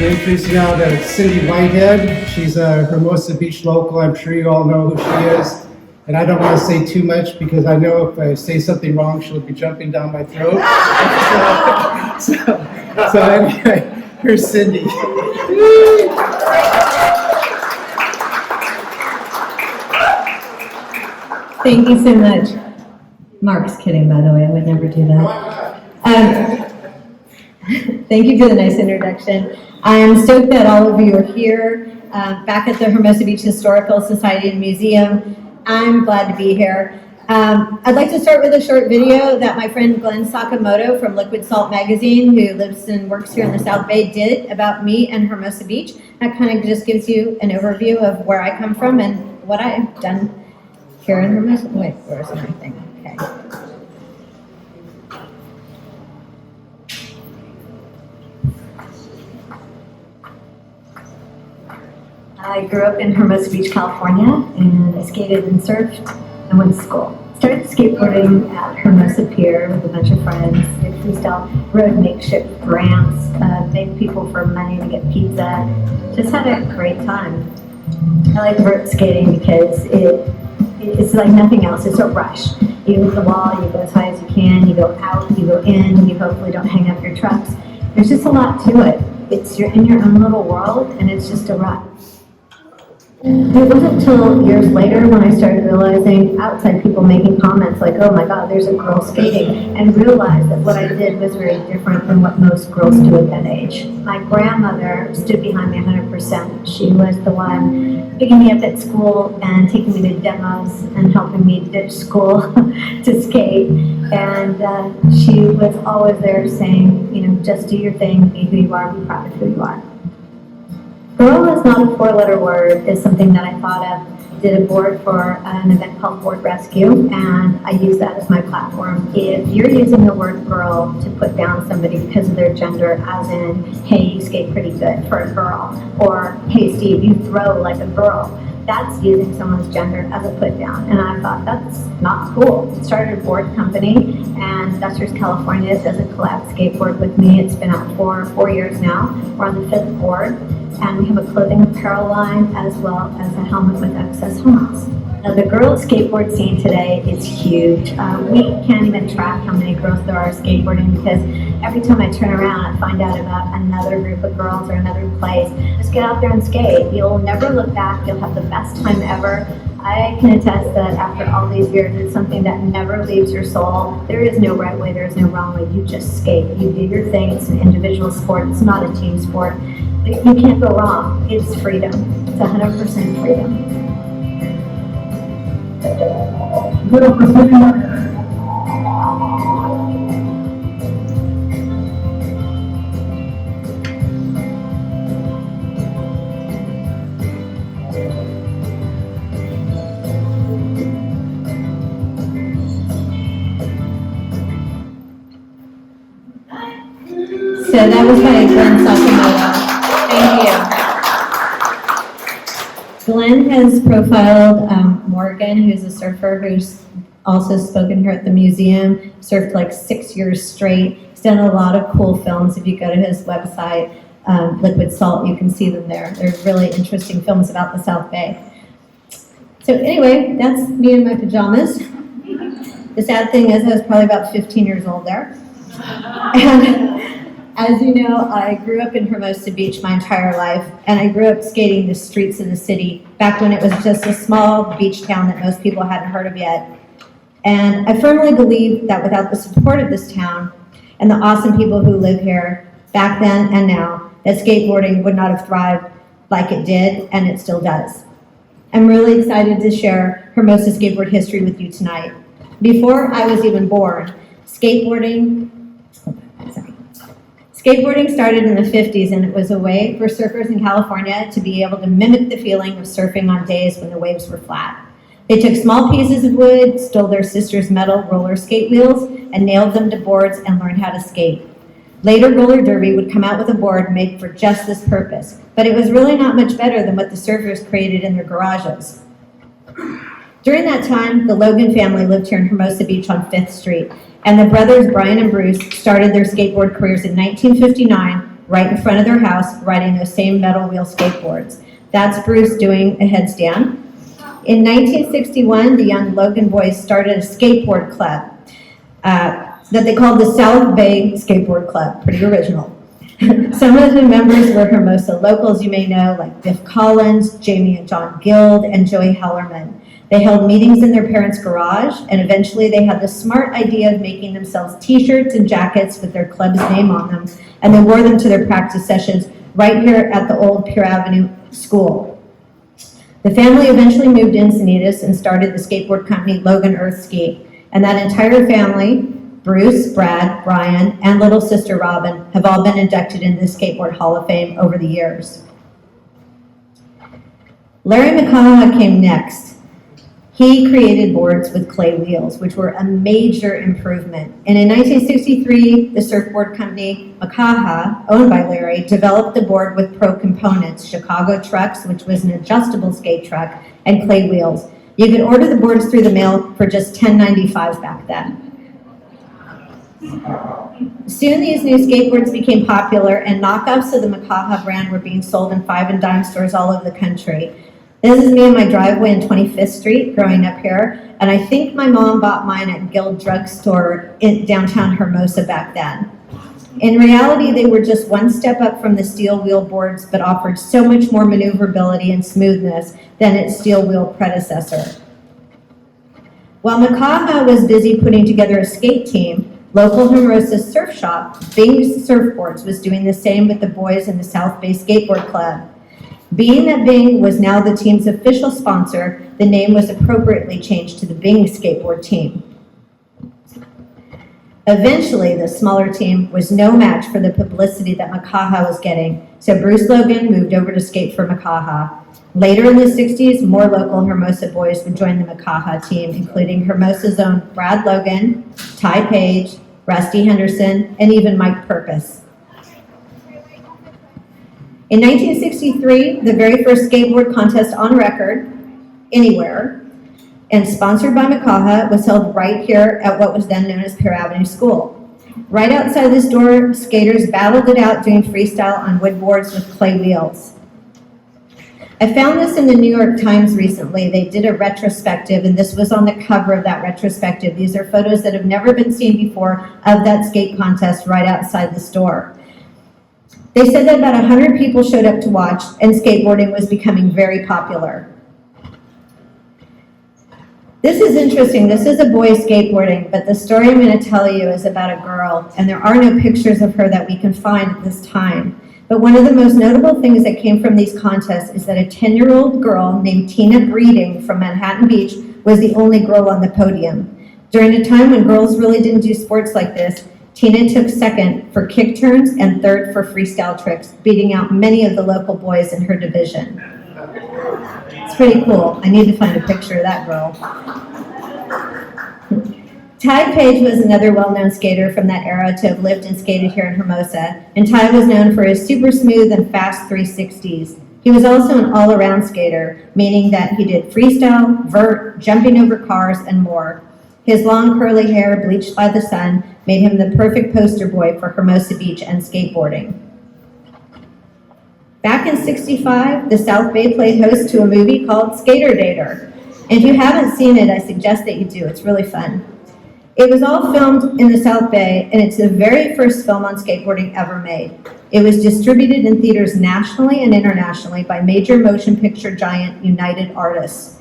to introduce you now to Cindy Whitehead. She's a Hermosa Beach local. I'm sure you all know who she is. And I don't want to say too much because I know if I say something wrong, she'll be jumping down my throat. So anyway, here's Cindy. Thank you so much. Mark's kidding, by the way. I would never do that. Thank you for the nice introduction. I am stoked that all of you are here back at the Hermosa Beach Historical Society and Museum. I'm glad to be here. I'd like to start with a short video that my friend Glenn Sakamoto from Liquid Salt Magazine, who lives and works here in the South Bay, did about me and Hermosa Beach. That kind of just gives you an overview of where I come from and what I've done here in Hermosa. Wait, where's my thing? Okay. I grew up in Hermosa Beach, California, and I skated and surfed and went to school. Started skateboarding at Hermosa Pier with a bunch of friends, did freestyle, rode makeshift ramps, begged people for money to get pizza. Just had a great time. I like vert skating because it's like nothing else. It's a rush. You hit the wall, you go as high as you can, you go out, you go in, you hopefully don't hang up your trucks. There's just a lot to it. You're in your own little world, and it's just a rush. It wasn't until years later when I started realizing outside people making comments like, oh my God, there's a girl skating, and realized that what I did was very different than what most girls do at that age. My grandmother stood behind me 100%. She was the one picking me up at school and taking me to demos and helping me ditch school to skate. And she was always there saying, you know, just do your thing, be who you are, be proud of who you are. Girl is not a four-letter word. It's something that I thought of. Did a board for an event called Board Rescue, and I use that as my platform. If you're using the word girl to put down somebody because of their gender, as in, hey, you skate pretty good for a girl, or hey, Steve, you throw like a girl, that's using someone's gender as a put down. And I thought, that's not cool. Started a board company, and Dusters California does a collab skateboard with me. It's been out for 4 years now. We're on the 5th board. And we have a clothing apparel line as well as a helmet with excess helmets. Now, the girl skateboard scene today is huge. We can't even track how many girls there are skateboarding because every time I turn around I find out about another group of girls or another place. Just get out there and skate. You'll never look back. You'll have the best time ever. I can attest that after all these years, it's something that never leaves your soul. There is no right way, there is no wrong way. You just skate. You do your thing. It's an individual sport. It's not a team sport. You can't go wrong. It's freedom. It's 100% freedom. So that was by Glenn Sakamoto. Thank you. Glenn has profiled Morgan, who's a surfer who's also spoken here at the museum, surfed like 6 years straight. He's done a lot of cool films. If you go to his website, Liquid Salt, you can see them there. They're really interesting films about the South Bay. So anyway, that's me in my pajamas. The sad thing is I was probably about 15 years old there. And as you know, I grew up in Hermosa Beach my entire life, and I grew up skating the streets of the city back when it was just a small beach town that most people hadn't heard of yet. And I firmly believe that without the support of this town and the awesome people who live here back then and now, that skateboarding would not have thrived like it did, and it still does. I'm really excited to share Hermosa skateboard history with you tonight. Before I was even born, skateboarding started in the 50s, and it was a way for surfers in California to be able to mimic the feeling of surfing on days when the waves were flat. They took small pieces of wood, stole their sister's metal roller skate wheels, and nailed them to boards and learned how to skate. Later, roller derby would come out with a board made for just this purpose, but it was really not much better than what the surfers created in their garages. During that time, the Logan family lived here in Hermosa Beach on 5th Street, and the brothers Brian and Bruce started their skateboard careers in 1959 right in front of their house, riding those same metal wheel skateboards. That's Bruce doing a headstand. In 1961, the young Logan boys started a skateboard club that they called the South Bay Skateboard Club. Pretty original. Some of the members were Hermosa locals you may know, like Biff Collins, Jamie and John Guild, and Joey Hellerman. They held meetings in their parents' garage, and eventually they had the smart idea of making themselves t-shirts and jackets with their club's name on them, and they wore them to their practice sessions right here at the old Pier Avenue school. The family eventually moved in Encinitas and started the skateboard company Logan Earth Ski, and that entire family, Bruce, Brad, Brian, and little sister Robin, have all been inducted into the Skateboard Hall of Fame over the years. Larry Mcconnell came next. He created boards with clay wheels, which were a major improvement. And in 1963, the surfboard company Mcconnell, owned by Larry, developed the board with pro components, Chicago trucks, which was an adjustable skate truck, and clay wheels. You could order the boards through the mail for just $10.95 back then. Soon these new skateboards became popular, and knockoffs of the Mcconnell brand were being sold in 5 and dime stores all over the country. This is me in my driveway in 25th Street growing up here, and I think my mom bought mine at Guild Drugstore in downtown Hermosa back then. In reality, they were just one step up from the steel wheel boards, but offered so much more maneuverability and smoothness than its steel wheel predecessor. While Mcconnell was busy putting together a skate team, local Hermosa surf shop, Bing's Surfboards, was doing the same with the boys in the South Bay Skateboard Club. Being that Bing was now the team's official sponsor, the name was appropriately changed to the Bing Skateboard Team. Eventually, the smaller team was no match for the publicity that Mcconnell was getting, so Bruce Logan moved over to skate for Mcconnell. Later in the 60s, more local Hermosa boys would join the Mcconnell team, including Hermosa's own Brad Logan, Ty Page, Rusty Henderson, and even Mike Purpose. In 1963, the very first skateboard contest on record, anywhere, and sponsored by Mcconnell, was held right here at what was then known as Pier Avenue School. Right outside this door, skaters battled it out doing freestyle on wood boards with clay wheels. I found this in the New York Times recently. They did a retrospective, and this was on the cover of that retrospective. These are photos that have never been seen before of that skate contest right outside the store. They said that about 100 people showed up to watch, and skateboarding was becoming very popular. This is interesting. This is a boy skateboarding, but the story I'm going to tell you is about a girl, and there are no pictures of her that we can find at this time. But one of the most notable things that came from these contests is that a 10-year-old girl named Tina Breeding from Manhattan Beach was the only girl on the podium. During a time when girls really didn't do sports like this, Tina took second for kick turns and third for freestyle tricks, beating out many of the local boys in her division. It's pretty cool. I need to find a picture of that girl. Ty Page was another well-known skater from that era to have lived and skated here in Hermosa, and Ty was known for his super smooth and fast 360s. He was also an all-around skater, meaning that he did freestyle, vert, jumping over cars, and more. His long curly hair, bleached by the sun, made him the perfect poster boy for Hermosa Beach and skateboarding. Back in '65, the South Bay played host to a movie called Skater Dater. And if you haven't seen it, I suggest that you do. It's really fun. It was all filmed in the South Bay, and it's the very first film on skateboarding ever made. It was distributed in theaters nationally and internationally by major motion picture giant United Artists.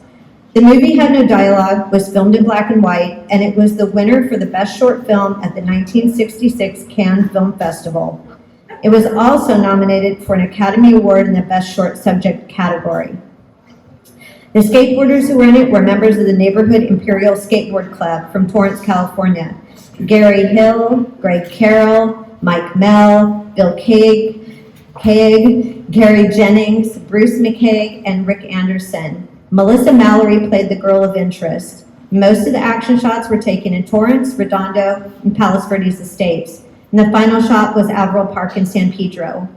The movie had no dialogue, was filmed in black and white, and it was the winner for the best short film at the 1966 Cannes Film Festival. It was also nominated for an Academy Award in the Best Short Subject category. The skateboarders who were in it were members of the Neighborhood Imperial Skateboard Club from Torrance, California. Gary Hill, Greg Carroll, Mike Mell, Bill Caig, Gary Jennings, Bruce McCaig, and Rick Anderson. Melissa Mallory played the girl of interest. Most of the action shots were taken in Torrance, Redondo, and Palos Verdes Estates. And the final shot was Averill Park in San Pedro.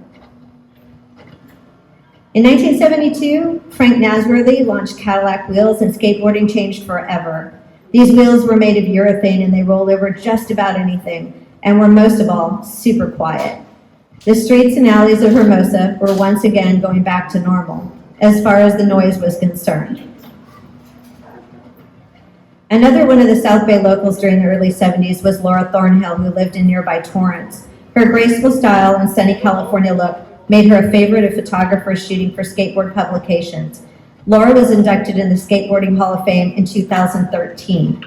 In 1972, Frank Nasworthy launched Cadillac wheels, and skateboarding changed forever. These wheels were made of urethane, and they rolled over just about anything, and were most of all super quiet. The streets and alleys of Hermosa were once again going back to normal, as far as the noise was concerned. Another one of the South Bay locals during the early 70s was Laura Thornhill, who lived in nearby Torrance. Her graceful style and sunny California look made her a favorite of photographers shooting for skateboard publications. Laura was inducted in the Skateboarding Hall of Fame in 2013.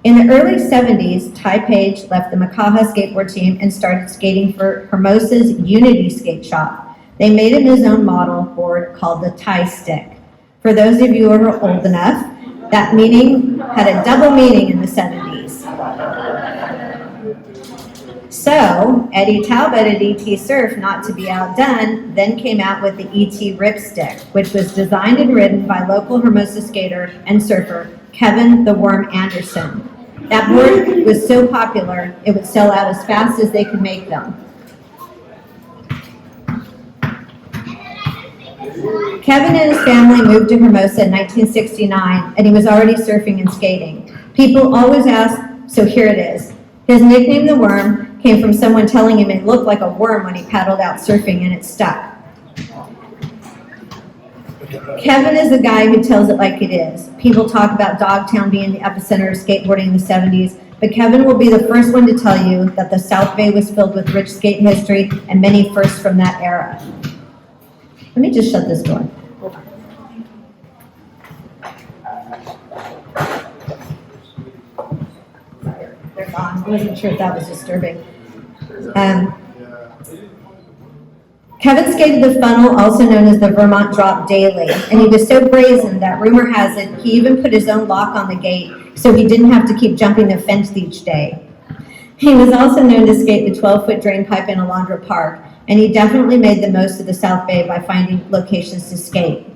In the early 70s, Ty Page left the Mcconnell skateboard team and started skating for Hermosa's Unity Skate Shop. They made him his own model board called the Ty Stick. For those of you who are old enough, that meaning had a double meaning in the 70s. So, Eddie Talbot at ET Surf, not to be outdone, then came out with the ET Rip Stick, which was designed and ridden by local Hermosa skater and surfer Kevin the Worm Anderson. That board was so popular, it would sell out as fast as they could make them. Kevin and his family moved to Hermosa in 1969, and he was already surfing and skating. People always ask, so here it is. His nickname, the Worm, came from someone telling him it looked like a worm when he paddled out surfing and it stuck. Kevin is the guy who tells it like it is. People talk about Dogtown being the epicenter of skateboarding in the 70s, but Kevin will be the first one to tell you that the South Bay was filled with rich skate history and many firsts from that era. Let me just shut this door. They're gone. I wasn't sure if that was disturbing. Kevin skated the funnel, also known as the Vermont Drop, daily, and he was so brazen that rumor has it he even put his own lock on the gate so he didn't have to keep jumping the fence each day. He was also known to skate the 12-foot drain pipe in Alondra Park, and he definitely made the most of the South Bay by finding locations to skate.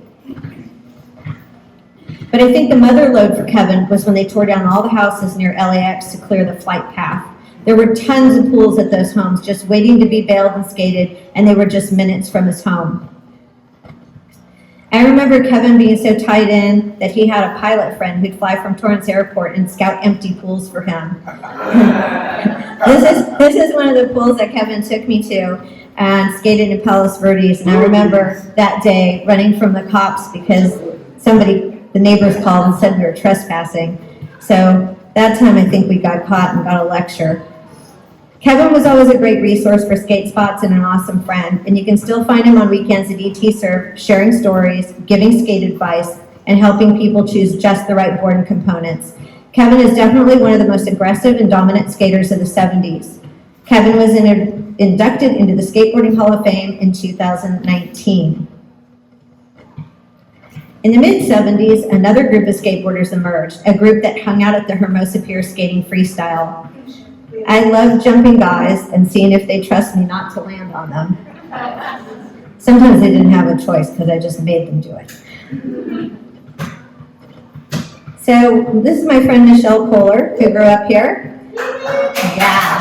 But I think the mother lode for Kevin was when they tore down all the houses near LAX to clear the flight path. There were tons of pools at those homes just waiting to be bailed and skated, and they were just minutes from his home. I remember Kevin being so tied in that he had a pilot friend who'd fly from Torrance Airport and scout empty pools for him. This is one of the pools that Kevin took me to and skated in Palos Verdes, and I remember that day running from the cops because the neighbors called and said we were trespassing. So that time I think we got caught and got a lecture. Kevin was always a great resource for skate spots and an awesome friend, and you can still find him on weekends at ET Surf, sharing stories, giving skate advice, and helping people choose just the right board and components. Kevin is definitely one of the most aggressive and dominant skaters of the 70s. Kevin was inducted into the Skateboarding Hall of Fame in 2019. In the mid-70s, another group of skateboarders emerged, a group that hung out at the Hermosa Pier skating freestyle. I love jumping guys and seeing if they trust me not to land on them. Sometimes they didn't have a choice because I just made them do it. So this is my friend Michelle Kohler, who grew up here. Yeah,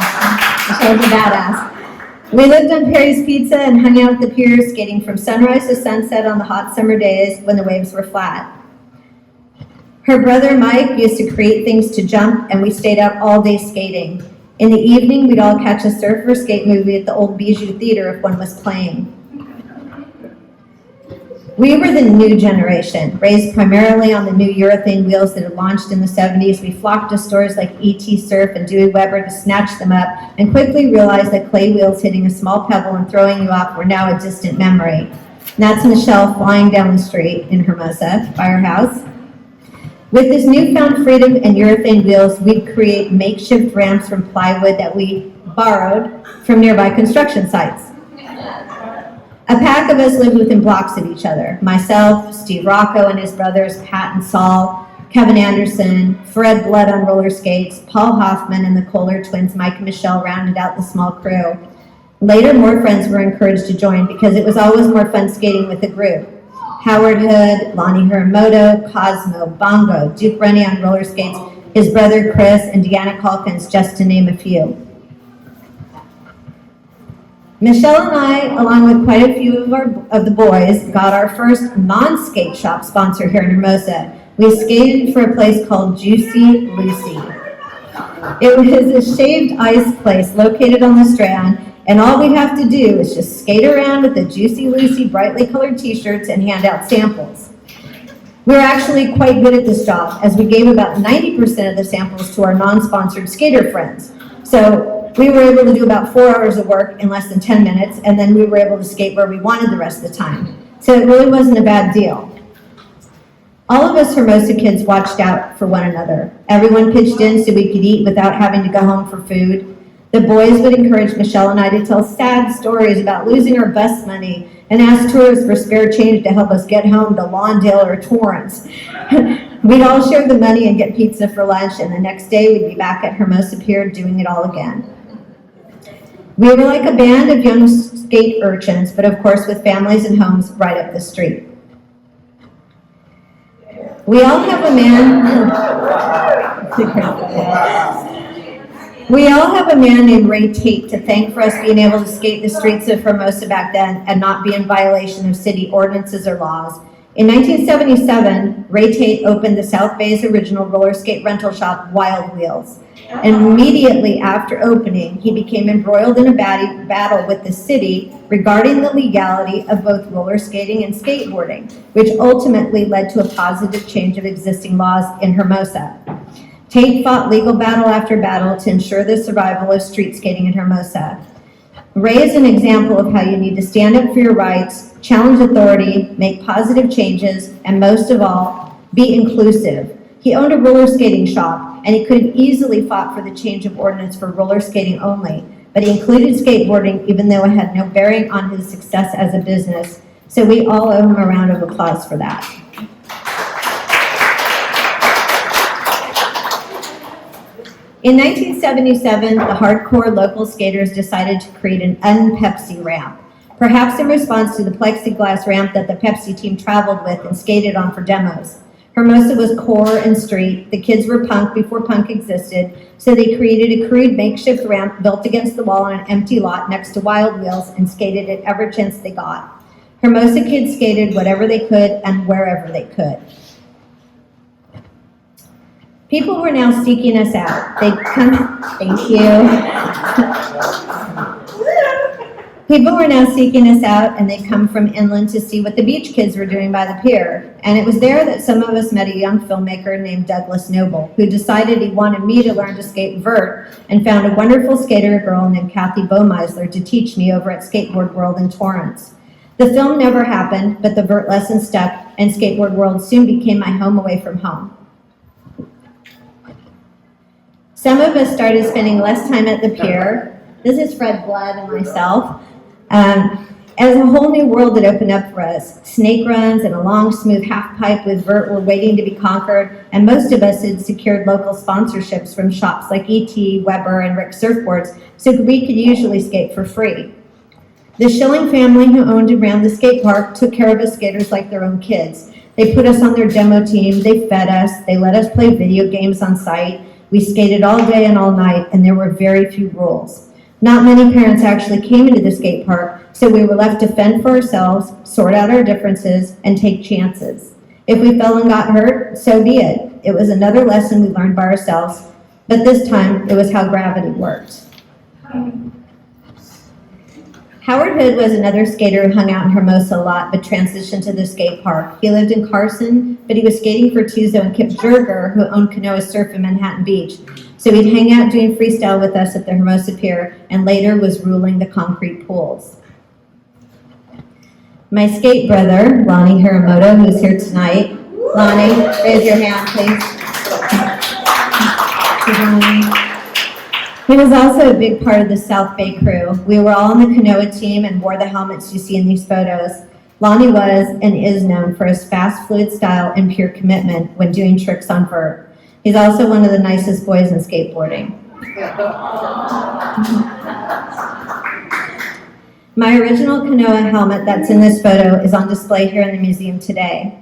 Michelle's a badass. We lived on Perry's Pizza and hung out at the pier, skating from sunrise to sunset on the hot summer days when the waves were flat. Her brother Mike used to create things to jump, and we stayed out all day skating. In the evening, we'd all catch a surf or skate movie at the old Bijou Theater if one was playing. We were the new generation, raised primarily on the new urethane wheels that had launched in the 70s. We flocked to stores like ET Surf and Dewey Weber to snatch them up, and quickly realized that clay wheels hitting a small pebble and throwing you off were now a distant memory. And that's Michelle flying down the street in Hermosa by her house. With this newfound freedom and urethane wheels, we'd create makeshift ramps from plywood that we borrowed from nearby construction sites. A pack of us lived within blocks of each other. Myself, Steve Rocco and his brothers, Pat and Saul, Kevin Anderson, Fred Blood on roller skates, Paul Hoffman and the Kohler twins, Mike and Michelle rounded out the small crew. Later, more friends were encouraged to join because it was always more fun skating with a group. Howard Hood, Lonnie Hiramoto, Cosmo, Bongo, Duke Rennie on roller skates, his brother Chris, and Deanna Calkins, just to name a few. Michelle and I, along with quite a few of the boys, got our first non-skate shop sponsor here in Hermosa. We skated for a place called Juicy Lucy. It was a shaved ice place located on the Strand, and all we have to do is just skate around with the juicy-loosey, brightly colored t-shirts and hand out samples. We were actually quite good at this job, as we gave about 90% of the samples to our non-sponsored skater friends. So we were able to do about 4 hours of work in less than 10 minutes, and then we were able to skate where we wanted the rest of the time. So it really wasn't a bad deal. All of us Hermosa kids watched out for one another. Everyone pitched in so we could eat without having to go home for food. The boys would encourage Michelle and I to tell sad stories about losing our bus money and ask tourists for spare change to help us get home to Lawndale or Torrance. We'd all share the money and get pizza for lunch, and the next day we'd be back at Hermosa Pier doing it all again. We were like a band of young skate urchins, but of course with families and homes right up the street. We all have a man named Ray Tate to thank for us being able to skate the streets of Hermosa back then and not be in violation of city ordinances or laws. In 1977, Ray Tate opened the South Bay's original roller skate rental shop, Wild Wheels. And immediately after opening, he became embroiled in a battle with the city regarding the legality of both roller skating and skateboarding, which ultimately led to a positive change of existing laws in Hermosa. Tate fought legal battle after battle to ensure the survival of street skating in Hermosa. Ray is an example of how you need to stand up for your rights, challenge authority, make positive changes, and most of all, be inclusive. He owned a roller skating shop, and he could have easily fought for the change of ordinance for roller skating only, but he included skateboarding even though it had no bearing on his success as a business. So we all owe him a round of applause for that. In 1977, the hardcore local skaters decided to create an un-Pepsi ramp, perhaps in response to the plexiglass ramp that the Pepsi team traveled with and skated on for demos. Hermosa was core and street. The kids were punk before punk existed, so they created a crude makeshift ramp built against the wall on an empty lot next to Wild Wheels and skated it every chance they got. Hermosa kids skated whatever they could and wherever they could. People were now seeking us out. Thank you. People were now seeking us out, and they'd come from inland to see what the beach kids were doing by the pier. And it was there that some of us met a young filmmaker named Douglas Noble, who decided he wanted me to learn to skate vert, and found a wonderful skater girl named Kathy Beaumeisler to teach me over at Skateboard World in Torrance. The film never happened, but the vert lesson stuck, and Skateboard World soon became my home away from home. Some of us started spending less time at the pier. This is Fred Blood and myself. As a whole new world had opened up for us. Snake runs and a long, smooth half pipe with vert were waiting to be conquered, and most of us had secured local sponsorships from shops like E.T., Weber, and Rick Surfboards, so we could usually skate for free. The Schilling family who owned and ran the skate park took care of us skaters like their own kids. They put us on their demo team, they fed us, they let us play video games on site. We skated all day and all night, and there were very few rules. Not many parents actually came into the skate park, so we were left to fend for ourselves, sort out our differences, and take chances. If we fell and got hurt, so be it. It was another lesson we learned by ourselves, but this time it was how gravity worked. Howard Hood was another skater who hung out in Hermosa a lot but transitioned to the skate park. He lived in Carson, but he was skating for Tuzo and Kip Jurger, who owned Canoa Surf in Manhattan Beach. So he'd hang out doing freestyle with us at the Hermosa Pier, and later was ruling the concrete pools. My skate brother, Lonnie Hiramoto, who's here tonight. Lonnie, raise your hand, please. He was also a big part of the South Bay crew. We were all on the Canoa team and wore the helmets you see in these photos. Lonnie was and is known for his fast, fluid style and pure commitment when doing tricks on vert. He's also one of the nicest boys in skateboarding. My original Canoa helmet that's in this photo is on display here in the museum today.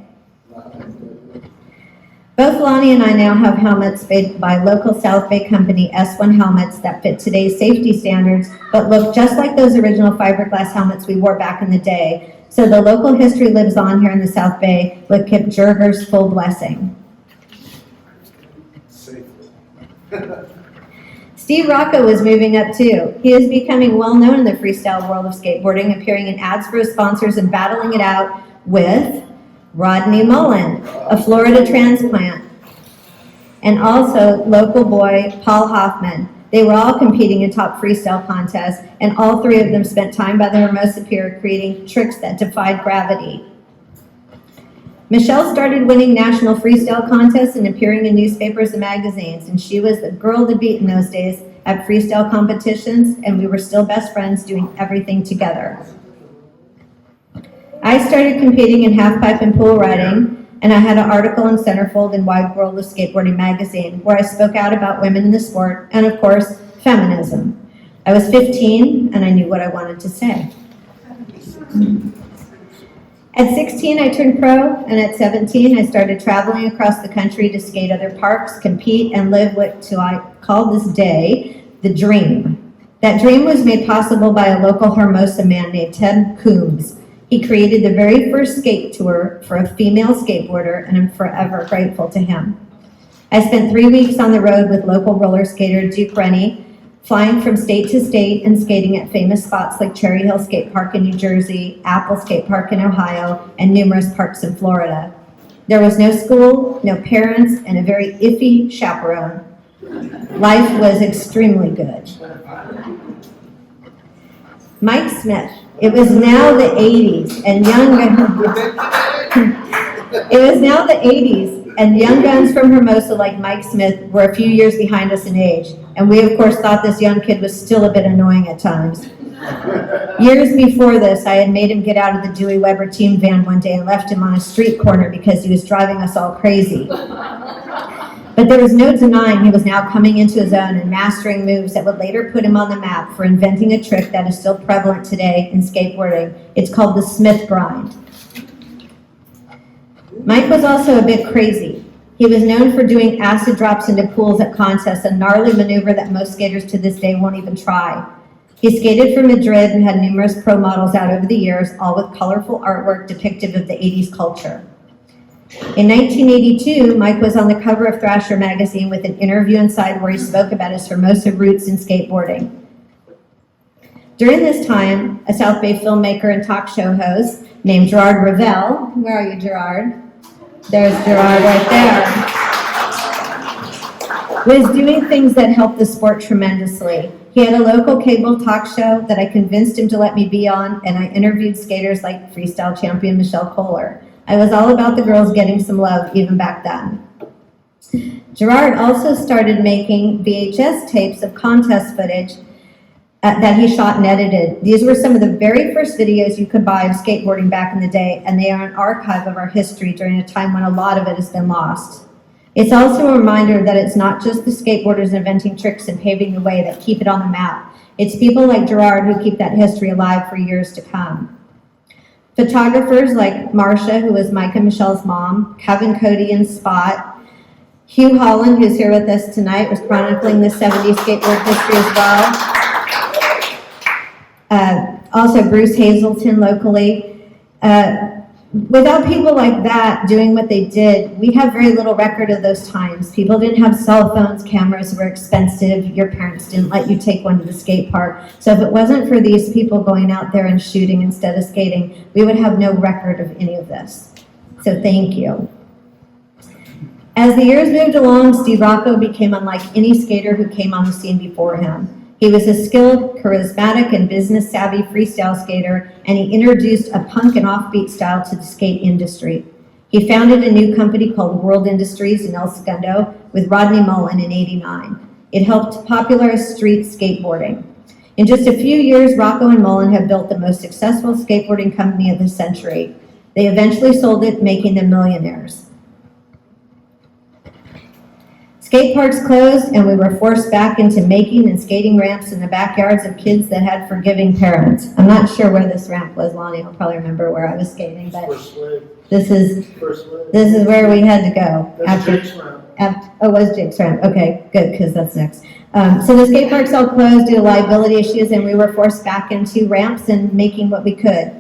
Both Lonnie and I now have helmets made by local South Bay company S1 helmets that fit today's safety standards, but look just like those original fiberglass helmets we wore back in the day. So the local history lives on here in the South Bay with Kip Jurger's full blessing. Steve Rocco was moving up too. He is becoming well known in the freestyle world of skateboarding, appearing in ads for his sponsors and battling it out with Rodney Mullen, a Florida transplant, and also local boy Paul Hoffman. They were all competing in top freestyle contests, and all three of them spent time by the Hermosa Pier creating tricks that defied gravity. Michelle started winning national freestyle contests and appearing in newspapers and magazines, and she was the girl to beat in those days at freestyle competitions, and we were still best friends doing everything together. I started competing in halfpipe and pool riding, and I had an article in Centerfold and Wide World of Skateboarding magazine where I spoke out about women in the sport and, of course, feminism. I was 15 and I knew what I wanted to say. At 16, I turned pro, and at 17, I started traveling across the country to skate other parks, compete, and live what I call this day the dream. That dream was made possible by a local Hermosa man named Ted Coombs. He created the very first skate tour for a female skateboarder, and I'm forever grateful to him. I spent 3 weeks on the road with local roller skater Duke Rennie, flying from state to state and skating at famous spots like Cherry Hill Skate Park in New Jersey, Apple Skate Park in Ohio, and numerous parks in Florida. There was no school, no parents, and a very iffy chaperone. Life was extremely good. Mike Smith. It was now the 80s, and young guns from Hermosa like Mike Smith were a few years behind us in age, and we of course thought this young kid was still a bit annoying at times. Years before this, I had made him get out of the Dewey Weber team van one day and left him on a street corner because he was driving us all crazy. But there was no denying he was now coming into his own and mastering moves that would later put him on the map for inventing a trick that is still prevalent today in skateboarding. It's called the Smith grind. Mike was also a bit crazy. He was known for doing acid drops into pools at contests, a gnarly maneuver that most skaters to this day won't even try. He skated for Madrid and had numerous pro models out over the years, all with colorful artwork depictive of the 80s culture. In 1982, Mike was on the cover of Thrasher magazine with an interview inside where he spoke about his Hermosa roots in skateboarding. During this time, a South Bay filmmaker and talk show host named Gerard Revelle, where are you, Gerard? There's Gerard right there, was doing things that helped the sport tremendously. He had a local cable talk show that I convinced him to let me be on, and I interviewed skaters like freestyle champion Michelle Kohler. I was all about the girls getting some love even back then. Gerard also started making VHS tapes of contest footage that he shot and edited. These were some of the very first videos you could buy of skateboarding back in the day, and they are an archive of our history during a time when a lot of it has been lost. It's also a reminder that it's not just the skateboarders inventing tricks and paving the way that keep it on the map. It's people like Gerard who keep that history alive for years to come. Photographers like Marcia, who was Mike and Michelle's mom, Kevin, Cody, and Spot. Hugh Holland, who's here with us tonight, was chronicling the 70s skateboard history as well. Also Bruce Hazelton locally. Without people like that doing what they did, we have very little record of those times. People didn't have cell phones, cameras were expensive, your parents didn't let you take one to the skate park. So if it wasn't for these people going out there and shooting instead of skating, we would have no record of any of this. So thank you. As the years moved along, Steve Rocco became unlike any skater who came on the scene before him. He was a skilled, charismatic, and business-savvy freestyle skater, and he introduced a punk and offbeat style to the skate industry. He founded a new company called World Industries in El Segundo with Rodney Mullen in '89. It helped popularize street skateboarding. In just a few years, Rocco and Mullen have built the most successful skateboarding company of the century. They eventually sold it, making them millionaires. Skate parks closed, and we were forced back into making and skating ramps in the backyards of kids that had forgiving parents. I'm not sure where this ramp was, Lonnie. I'll probably remember where I was skating, but this is where we had to go. It was Jake's ramp. Okay, good, because that's next. So the skate parks all closed due to liability issues, and we were forced back into ramps and making what we could.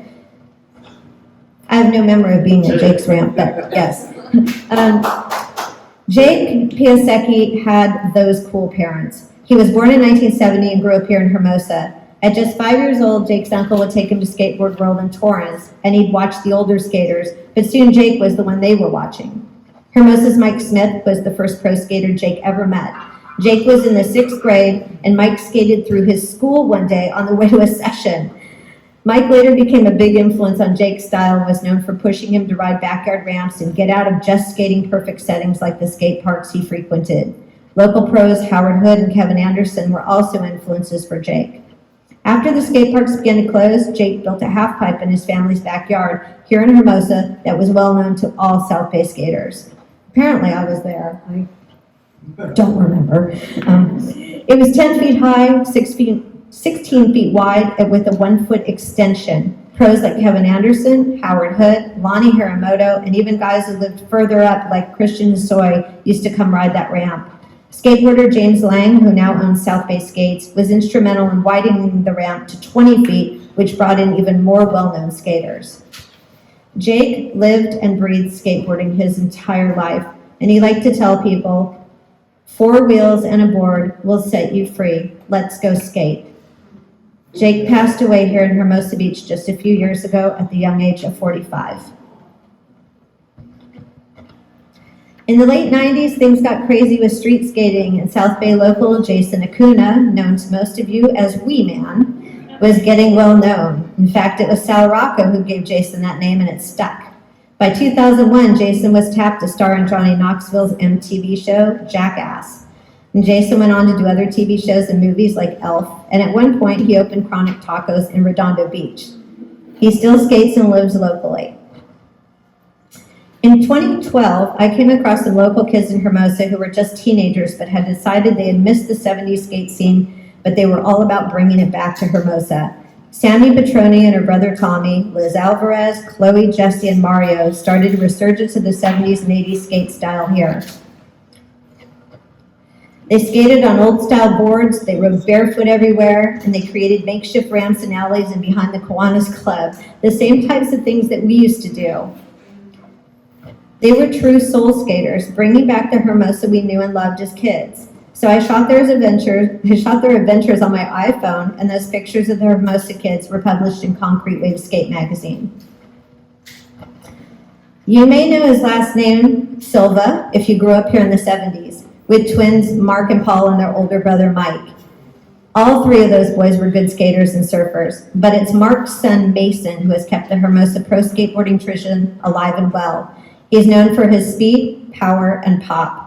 I have no memory of being at Jake's ramp, but yes. Jake Piasecki had those cool parents. He was born in 1970 and grew up here in Hermosa. At just 5 years old, Jake's uncle would take him to Skateboard World in Torrance, and he'd watch the older skaters, but soon Jake was the one they were watching. Hermosa's Mike Smith was the first pro skater Jake ever met. Jake was in the 6th grade, and Mike skated through his school one day on the way to a session. Mike later became a big influence on Jake's style and was known for pushing him to ride backyard ramps and get out of just skating perfect settings like the skate parks he frequented. Local pros Howard Hood and Kevin Anderson were also influences for Jake. After the skate parks began to close, Jake built a half pipe in his family's backyard here in Hermosa that was well known to all South Bay skaters. Apparently I was there. I don't remember. It was 10 feet high, 16 feet wide, and with a 1-foot extension. Pros like Kevin Anderson, Howard Hood, Lonnie Hiramoto, and even guys who lived further up like Christian Soy used to come ride that ramp. Skateboarder James Lang, who now owns South Bay Skates, was instrumental in widening the ramp to 20 feet, which brought in even more well-known skaters. Jake lived and breathed skateboarding his entire life, and he liked to tell people, 4 wheels and a board will set you free. Let's go skate. Jake passed away here in Hermosa Beach just a few years ago at the young age of 45. In the late 90s, things got crazy with street skating, and South Bay local Jason Acuna, known to most of you as Wee Man, was getting well known. In fact, it was Sal Rocco who gave Jason that name, and it stuck. By 2001, Jason was tapped to star in Johnny Knoxville's MTV show, Jackass. And Jason went on to do other TV shows and movies like Elf, and at one point he opened Chronic Tacos in Redondo Beach. He still skates and lives locally. In 2012, I came across some local kids in Hermosa who were just teenagers but had decided they had missed the 70s skate scene, but they were all about bringing it back to Hermosa. Sammy Petroni and her brother Tommy, Liz Alvarez, Chloe, Jesse, and Mario started a resurgence of the 70s and 80s skate style here. They skated on old-style boards, they rode barefoot everywhere, and they created makeshift ramps and alleys and behind the Kiwanis Club, the same types of things that we used to do. They were true soul skaters, bringing back the Hermosa we knew and loved as kids. So I shot their adventures on my iPhone, and those pictures of the Hermosa kids were published in Concrete Wave Skate magazine. You may know his last name, Silva, if you grew up here in the 70s, with twins Mark and Paul and their older brother Mike. All 3 of those boys were good skaters and surfers, but it's Mark's son Mason who has kept the Hermosa pro skateboarding tradition alive and well. He's known for his speed, power, and pop.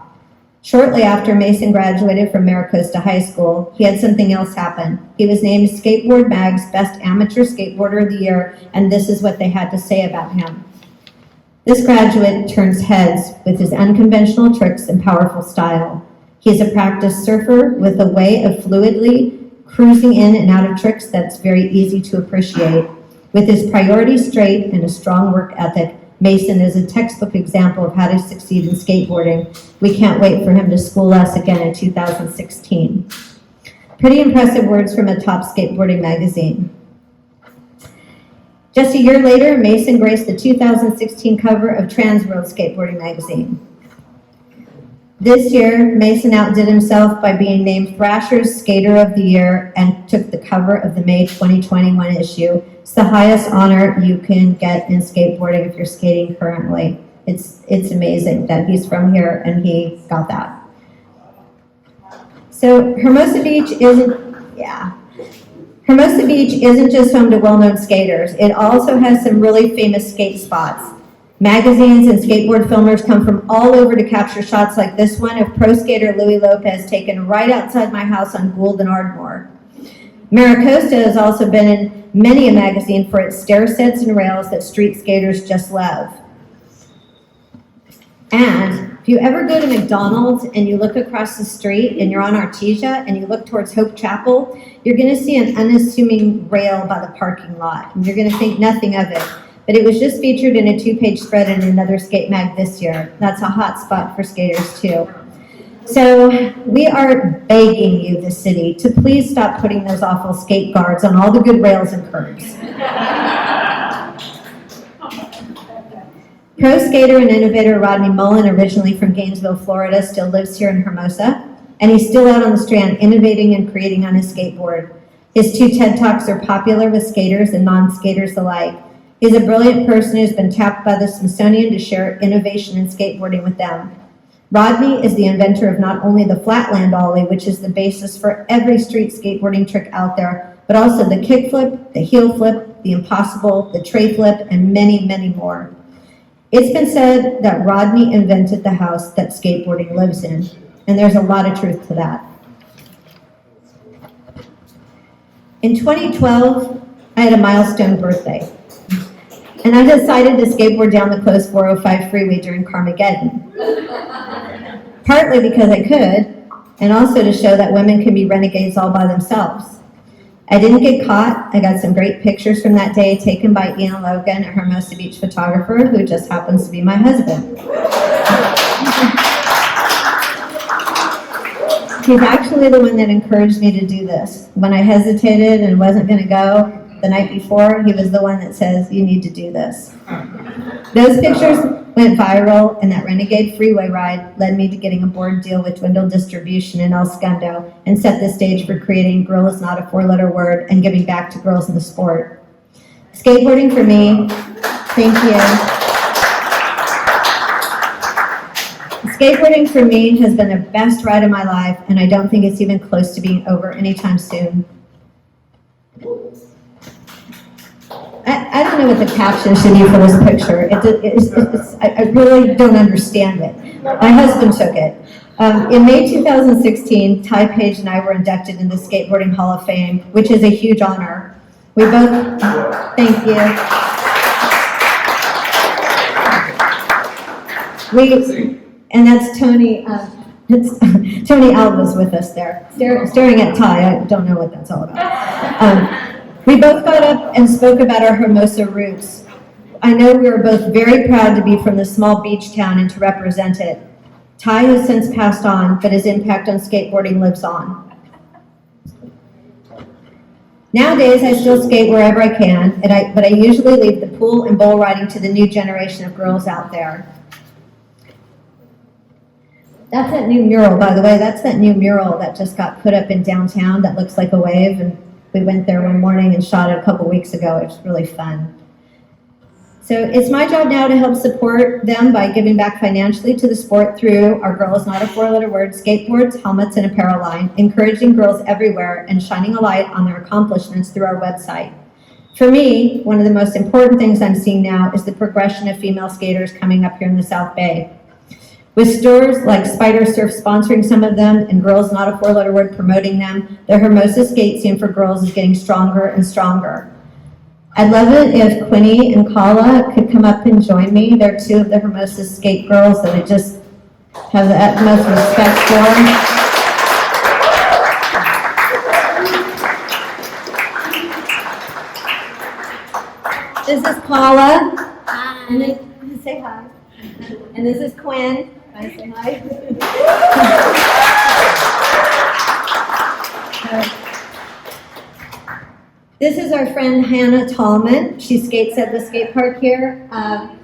Shortly after Mason graduated from Maricosta High School, he had something else happen. He was named Skateboard Mag's Best Amateur Skateboarder of the Year, and this is what they had to say about him. This graduate turns heads with his unconventional tricks and powerful style. He's a practiced surfer with a way of fluidly cruising in and out of tricks that's very easy to appreciate. With his priorities straight and a strong work ethic, Mason is a textbook example of how to succeed in skateboarding. We can't wait for him to school us again in 2016. Pretty impressive words from a top skateboarding magazine. Just a year later, Mason graced the 2016 cover of Transworld Skateboarding magazine. This year, Mason outdid himself by being named Thrasher's Skater of the Year and took the cover of the May 2021 issue. It's the highest honor you can get in skateboarding if you're skating currently. It's amazing that he's from here and he got that. So Hermosa Beach isn't just home to well-known skaters. It also has some really famous skate spots. Magazines and skateboard filmers come from all over to capture shots like this one of pro skater Louis Lopez taken right outside my house on Gould and Ardmore. Maricosta has also been in many a magazine for its stair sets and rails that street skaters just love. And if you ever go to McDonald's and you look across the street and you're on Artesia and you look towards Hope Chapel, you're going to see an unassuming rail by the parking lot, and you're going to think nothing of it. But it was just featured in a 2-page spread in another skate mag this year. That's a hot spot for skaters too. So we are begging you, the city, to please stop putting those awful skate guards on all the good rails and curbs. Pro skater and innovator Rodney Mullen, originally from Gainesville, Florida, still lives here in Hermosa. and he's still out on the Strand innovating and creating on his skateboard. His 2 TED Talks are popular with skaters and non-skaters alike. He's a brilliant person who's been tapped by the Smithsonian to share innovation in skateboarding with them. Rodney is the inventor of not only the flatland ollie, which is the basis for every street skateboarding trick out there, but also the kick flip, the heel flip, the impossible, the tray flip, and many, many more. It's been said that Rodney invented the house that skateboarding lives in, and there's a lot of truth to that. In 2012, I had a milestone birthday, and I decided to skateboard down the closed 405 freeway during Carmageddon. Partly because I could, and also to show that women can be renegades all by themselves. I didn't get caught. I got some great pictures from that day taken by Ian Logan, a Hermosa Beach photographer who just happens to be my husband. He's actually the one that encouraged me to do this. When I hesitated and wasn't going to go the night before, he was the one that says, "You need to do this." Those pictures went viral, and that renegade freeway ride led me to getting a board deal with Dwindle Distribution in El Segundo and set the stage for creating Girl Is Not a 4-Letter Word and giving back to girls in the sport. Skateboarding for me, thank you. Skateboarding for me has been the best ride of my life, and I don't think it's even close to being over anytime soon. I don't know what the caption should be for this picture. I really don't understand it. My husband took it. In May 2016, Ty Page and I were inducted into the Skateboarding Hall of Fame, which is a huge honor. We both, thank you. And that's Tony, Tony Alva's with us there, staring at Ty. I don't know what that's all about. We both got up and spoke about our Hermosa roots. I know we were both very proud to be from the small beach town and to represent it. Ty has since passed on, but his impact on skateboarding lives on. Nowadays, I still skate wherever I can, but I usually leave the pool and bull riding to the new generation of girls out there. That's that new mural, by the way. That's that new mural that just got put up in downtown that looks like a wave, and we went there one morning and shot it a couple weeks ago. It was really fun. So it's my job now to help support them by giving back financially to the sport through our Girl Is Not a 4-Letter Word skateboards, helmets, and apparel line, encouraging girls everywhere and shining a light on their accomplishments through our website. For me, one of the most important things I'm seeing now is the progression of female skaters coming up here in the South Bay. With stores like Spider Surf sponsoring some of them and Girls Not a 4-Letter Word promoting them, the Hermosa skate scene for girls is getting stronger and stronger. I'd love it if Quinny and Kala could come up and join me. They're 2 of the Hermosa skate girls that I just have the utmost respect for. This is Kala. Hi. Say hi. And this is Quinn. Say hi. This is our friend Hannah Tallman. She skates at the skate park here.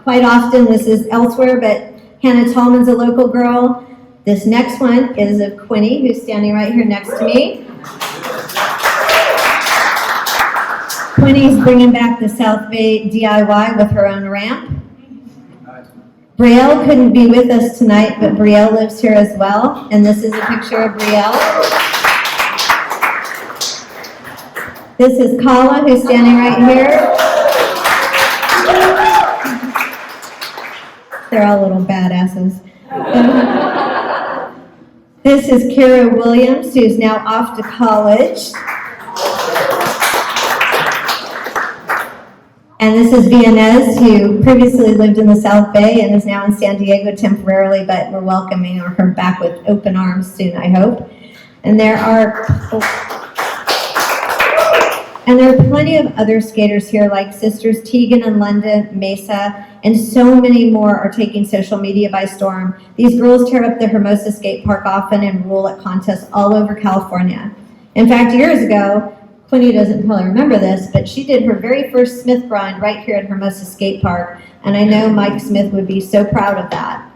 Quite often this is elsewhere, but Hannah Tallman's a local girl. This next one is of Quinny, who's standing right here next to me. Quinny's bringing back the South Bay DIY with her own ramp. Brielle couldn't be with us tonight, but Brielle lives here as well. And this is a picture of Brielle. This is Kala, who's standing right here. They're all little badasses. This is Cara Williams, who's now off to college. And this is Vianez, who previously lived in the South Bay and is now in San Diego temporarily, but we're welcoming her back with open arms soon, I hope. And there are plenty of other skaters here, like Sisters Tegan and London, Mesa, and so many more are taking social media by storm. These girls tear up the Hermosa skate park often and rule at contests all over California. In fact, years ago, Quinny doesn't probably remember this, but she did her very first Smith grind right here at Hermosa Skate Park, and I know Mike Smith would be so proud of that.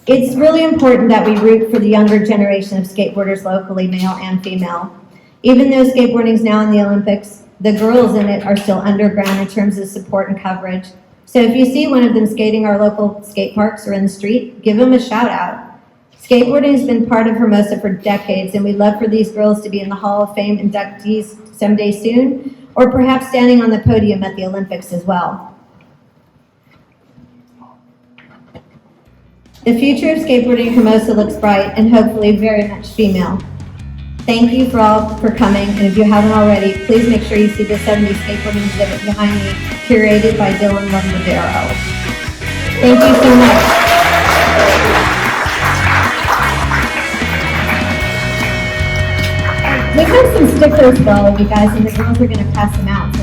It's really important that we root for the younger generation of skateboarders locally, male and female. Even though skateboarding is now in the Olympics, the girls in it are still underground in terms of support and coverage. So if you see one of them skating our local skate parks or in the street, give them a shout out. Skateboarding has been part of Hermosa for decades, and we'd love for these girls to be in the Hall of Fame inductees someday soon, or perhaps standing on the podium at the Olympics as well. The future of skateboarding in Hermosa looks bright and hopefully very much female. Thank you for coming, and if you haven't already, please make sure you see the 70s skateboarding exhibit behind me, curated by Dylan Lumbadero. Thank you so much. We have some stickers though, you guys, and the girls are going to pass them out. So